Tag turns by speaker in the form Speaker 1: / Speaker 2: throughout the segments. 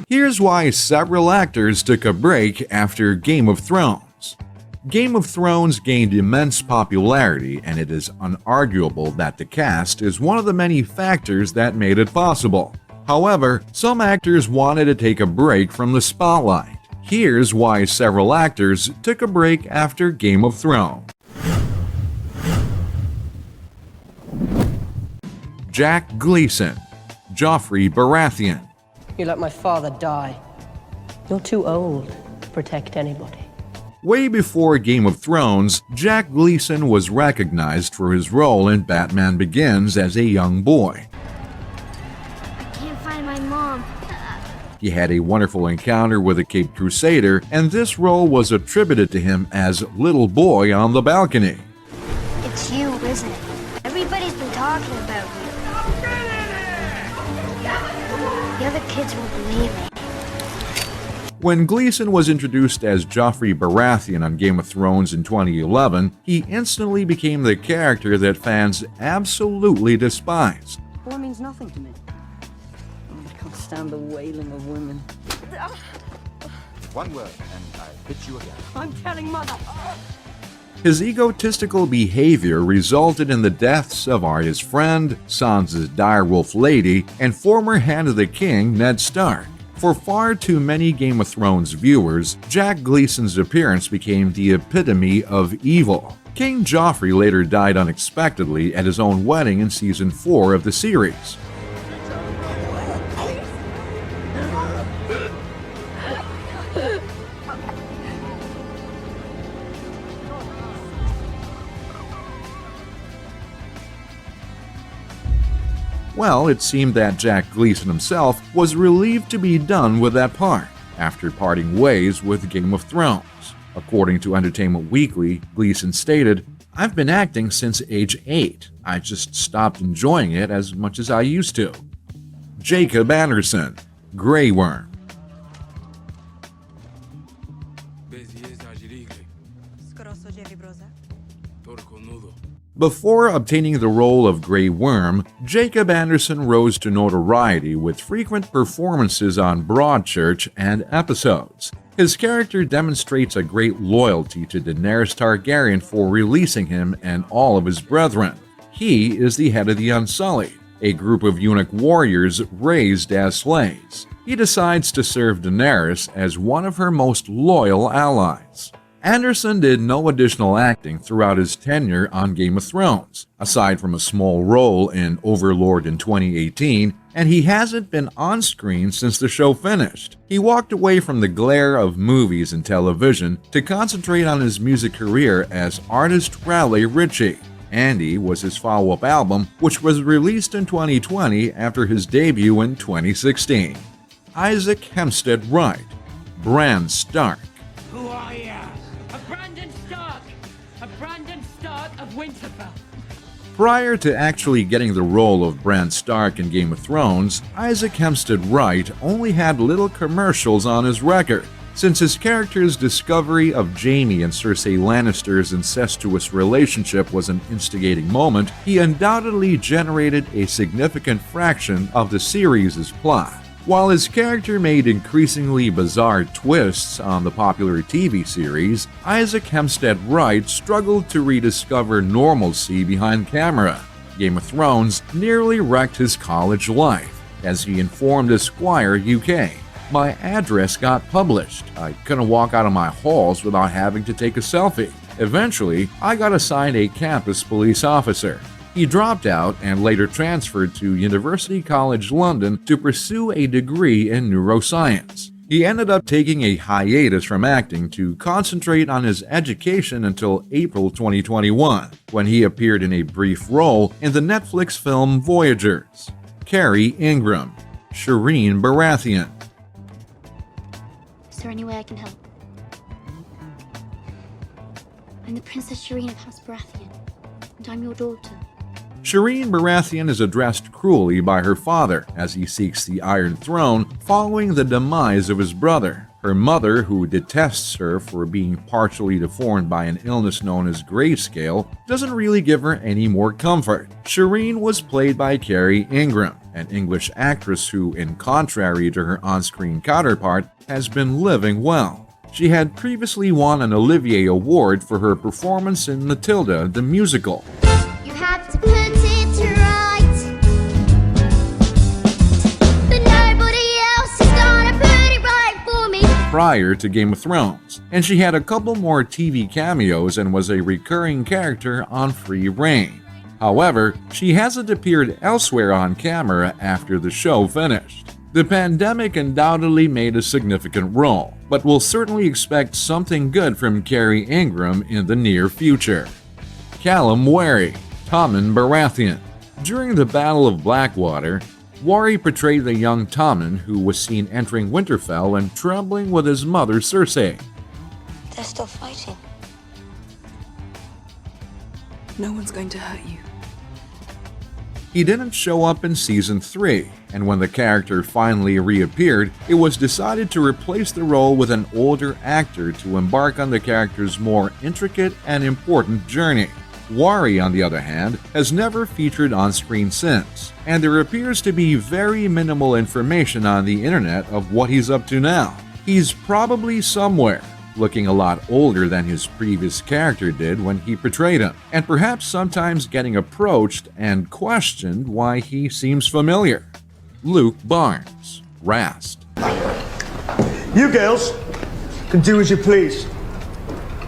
Speaker 1: Here's why several actors took a break after Game of Thrones. Game of Thrones gained immense popularity, and it is unarguable that the cast is one of the many factors that made it possible. However, some actors wanted to take a break from the spotlight. Here's why several actors took a break after Game of Thrones. Jack Gleeson, Joffrey Baratheon.
Speaker 2: You let my father die. You're too old to protect anybody.
Speaker 1: Way before Game of Thrones, Jack Gleeson was recognized for his role in Batman Begins as a young boy.
Speaker 3: I can't find my mom.
Speaker 1: He had a wonderful encounter with a Caped Crusader, and this role was attributed to him as Little Boy on the Balcony.
Speaker 3: It's you, isn't it? Everybody's been talking about you. The other kids won't believe me.
Speaker 1: When Gleeson was introduced as Joffrey Baratheon on Game of Thrones in 2011, he instantly became the character that fans absolutely despised.
Speaker 2: War means nothing to me. I can't stand the wailing of women.
Speaker 4: One word, and I hit you again.
Speaker 2: I'm telling Mother.
Speaker 1: His egotistical behavior resulted in the deaths of Arya's friend, Sansa's direwolf lady, and former Hand of the King Ned Stark. For far too many Game of Thrones viewers, Jack Gleeson's appearance became the epitome of evil. King Joffrey later died unexpectedly at his own wedding in Season 4 of the series. Well, it seemed that Jack Gleeson himself was relieved to be done with that part, after parting ways with Game of Thrones. According to Entertainment Weekly, Gleeson stated, "I've been acting since age 8. I just stopped enjoying it as much as I used to." Jacob Anderson, Grey Worm. Before obtaining the role of Grey Worm, Jacob Anderson rose to notoriety with frequent performances on Broadchurch and episodes. His character demonstrates a great loyalty to Daenerys Targaryen for releasing him and all of his brethren. He is the head of the Unsullied, a group of eunuch warriors raised as slaves. He decides to serve Daenerys as one of her most loyal allies. Anderson did no additional acting throughout his tenure on Game of Thrones, aside from a small role in Overlord in 2018, and he hasn't been on screen since the show finished. He walked away from the glare of movies and television to concentrate on his music career as artist Raleigh Ritchie. Andy was his follow-up album, which was released in 2020 after his debut in 2016. Isaac Hempstead Wright, Bran Stark.
Speaker 5: Who are you? Brandon Stark of Winterfell.
Speaker 1: Prior to actually getting the role of Bran Stark in Game of Thrones, Isaac Hempstead Wright only had little commercials on his record. Since his character's discovery of Jaime and Cersei Lannister's incestuous relationship was an instigating moment, he undoubtedly generated a significant fraction of the series' plot. While his character made increasingly bizarre twists on the popular TV series, Isaac Hempstead Wright struggled to rediscover normalcy behind camera. Game of Thrones nearly wrecked his college life, as he informed Esquire UK. "My address got published. I couldn't walk out of my halls without having to take a selfie. Eventually, I got assigned a campus police officer." He dropped out and later transferred to University College London to pursue a degree in neuroscience. He ended up taking a hiatus from acting to concentrate on his education until April 2021, when he appeared in a brief role in the Netflix film Voyagers. Carrie Ingram, Shireen Baratheon.
Speaker 3: Is there any way I can help? I'm the Princess Shireen of House Baratheon, and I'm your daughter.
Speaker 1: Shireen Baratheon is addressed cruelly by her father as he seeks the Iron Throne following the demise of his brother. Her mother, who detests her for being partially deformed by an illness known as grayscale, doesn't really give her any more comfort. Shireen was played by Carrie Ingram, an English actress who, in contrary to her on-screen counterpart, has been living well. She had previously won an Olivier Award for her performance in Matilda the musical.
Speaker 3: You have to put it right, but nobody else is gonna put it right for me.
Speaker 1: Prior to Game of Thrones, and she had a couple more TV cameos and was a recurring character on Free Reign. However, she hasn't appeared elsewhere on camera after the show finished. The pandemic undoubtedly made a significant role, but we'll certainly expect something good from Carrie Ingram in the near future. Callum Wary, Tommen Baratheon. During the Battle of Blackwater, Wary portrayed the young Tommen who was seen entering Winterfell and trembling with his mother Cersei.
Speaker 6: They're still fighting.
Speaker 7: No one's going to hurt you.
Speaker 1: He didn't show up in Season 3, and when the character finally reappeared, it was decided to replace the role with an older actor to embark on the character's more intricate and important journey. Wary, on the other hand, has never featured on screen since, and there appears to be very minimal information on the internet of what he's up to now. He's probably somewhere, looking a lot older than his previous character did when he portrayed him, and perhaps sometimes getting approached and questioned why he seems familiar. Luke Barnes, Rast.
Speaker 8: You girls can do as you please,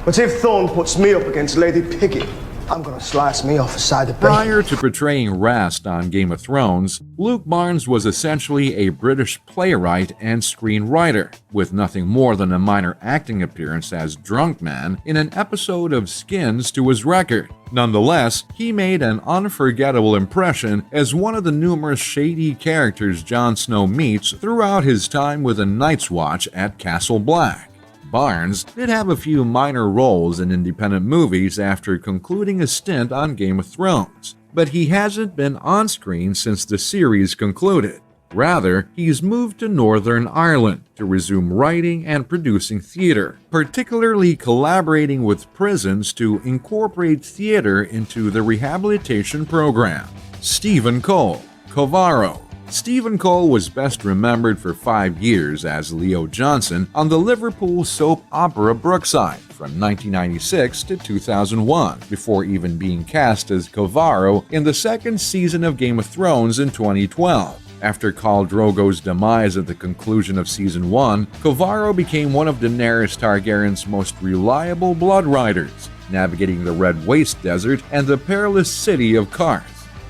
Speaker 8: but if Thorne puts me up against Lady Piggy, I'm gonna slice me off a side of bacon.
Speaker 1: Prior to portraying Rast on Game of Thrones, Luke Barnes was essentially a British playwright and screenwriter, with nothing more than a minor acting appearance as Drunk Man in an episode of Skins to his record. Nonetheless, he made an unforgettable impression as one of the numerous shady characters Jon Snow meets throughout his time with the Night's Watch at Castle Black. Barnes did have a few minor roles in independent movies after concluding a stint on Game of Thrones, but he hasn't been on screen since the series concluded. Rather, he's moved to Northern Ireland to resume writing and producing theater, particularly collaborating with prisons to incorporate theater into the rehabilitation program. Stephen Cole, Covaro. Stephen Cole was best remembered for 5 years as Leo Johnson on the Liverpool soap opera Brookside from 1996 to 2001, before even being cast as Covaro in the second season of Game of Thrones in 2012. After Khal Drogo's demise at the conclusion of Season 1, Covaro became one of Daenerys Targaryen's most reliable blood riders, navigating the Red Waste Desert and the perilous city of Karth.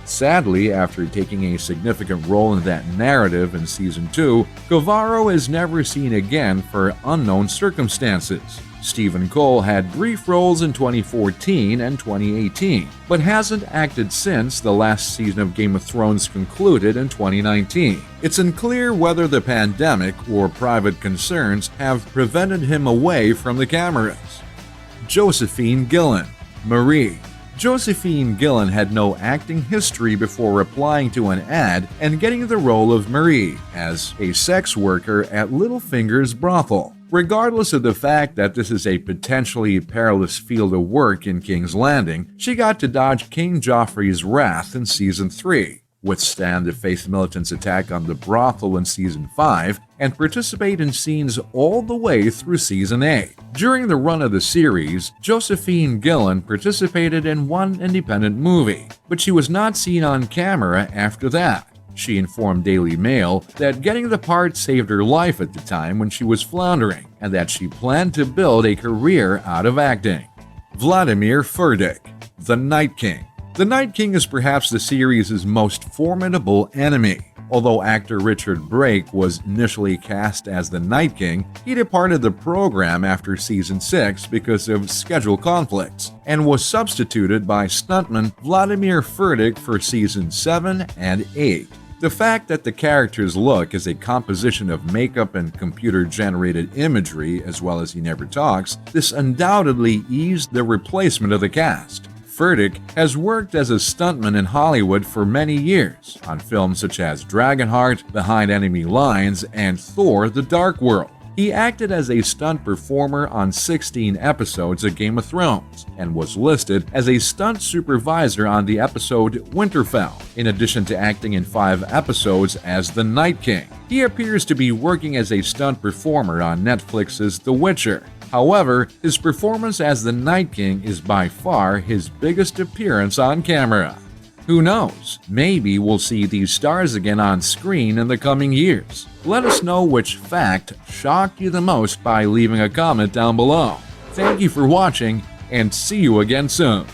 Speaker 1: Sadly, after taking a significant role in that narrative in Season 2, Covaro is never seen again for unknown circumstances. Stephen Cole had brief roles in 2014 and 2018, but hasn't acted since the last season of Game of Thrones concluded in 2019. It's unclear whether the pandemic or private concerns have prevented him away from the cameras. Josephine Gillen, Marie. Josephine Gillen had no acting history before applying to an ad and getting the role of Marie as a sex worker at Littlefinger's brothel. Regardless of the fact that this is a potentially perilous field of work in King's Landing, she got to dodge King Joffrey's wrath in Season 3, withstand the Faith Militant's attack on the brothel in Season 5, and participate in scenes all the way through Season 8. During the run of the series, Josephine Gillen participated in one independent movie, but she was not seen on camera after that. She informed Daily Mail that getting the part saved her life at the time when she was floundering, and that she planned to build a career out of acting. Vladimir Furtick, the Night King. The Night King is perhaps the series' most formidable enemy. Although actor Richard Brake was initially cast as the Night King, he departed the program after Season 6 because of schedule conflicts, and was substituted by stuntman Vladimir Furtick for Season 7 and 8. The fact that the character's look is a composition of makeup and computer-generated imagery, as well as he never talks, this undoubtedly eased the replacement of the cast. Furtick has worked as a stuntman in Hollywood for many years, on films such as Dragonheart, Behind Enemy Lines, and Thor: The Dark World. He acted as a stunt performer on 16 episodes of Game of Thrones and was listed as a stunt supervisor on the episode Winterfell, in addition to acting in 5 episodes as the Night King. He appears to be working as a stunt performer on Netflix's The Witcher. However, his performance as the Night King is by far his biggest appearance on camera. Who knows, maybe we'll see these stars again on screen in the coming years. Let us know which fact shocked you the most by leaving a comment down below. Thank you for watching, and see you again soon.